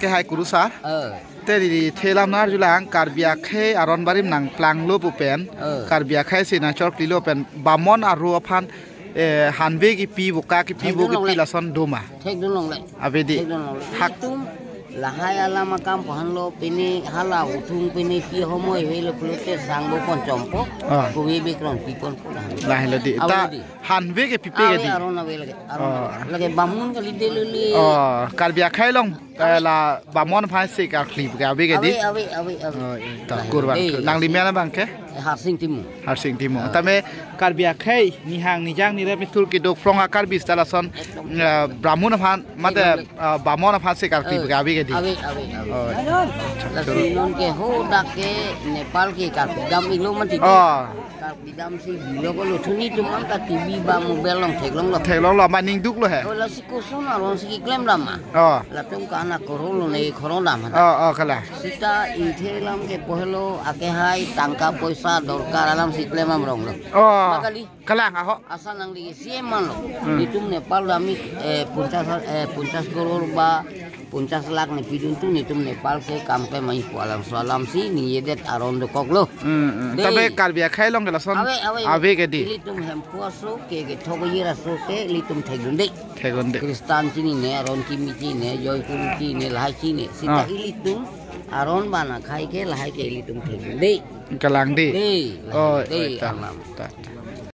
ke hai kurusa te di thelam nar julang karbia khe aron barim nang plang lo pupen karbia khe sina chor klilo pen bamon aru aphan hanbe ki pi boka ki pi bo ki pi lason doma thek dun long le abedi hak tum lahai ala makam pahan lo pini hala utung pini pi homoi helo plote sangbo pon chompo kuwi bekron pipon pulang lahi lodi ta hanbe ke pipe ke di aron lage bamun kali deluli karbia khe long la bamon phai se ka klip ka be ke di awe ta kurban nang li mena bang ke har sing timu tame karbia khe ni hang ni jang ni re mitul ki dok flonga karbi stalason brahmun phan mate bamon phan se ka klip ka be ke di non ke ho dak ke Nepal ke ka bidam ilo man ti ka bidam si bilo ko lo thuni tuman ka tv ba mobile long thek long lo maning duk lo he la si ko son aron si klem dama la tum ka na korolo nei khoron dam kala sita ithelam ke pohelo ake hai tangka poisa dorkar alam si klem am rong lo kala nga ho asal nang di sieman lo nitum Nepal dami 50 crore ba 50 lakh ne pidun tu nitum Nepal ke kam ke mai alam salam si ni yedet aron do koklo tabe karbia khai long la son ave ke di litum hem puaso ke thogiyira so ke litum thegunde kristan chini ne aron kimi ne joypur ki ne lahai chi ne sita ilitum aron bana khai ke lahai ke litum thegunde kalang di de ta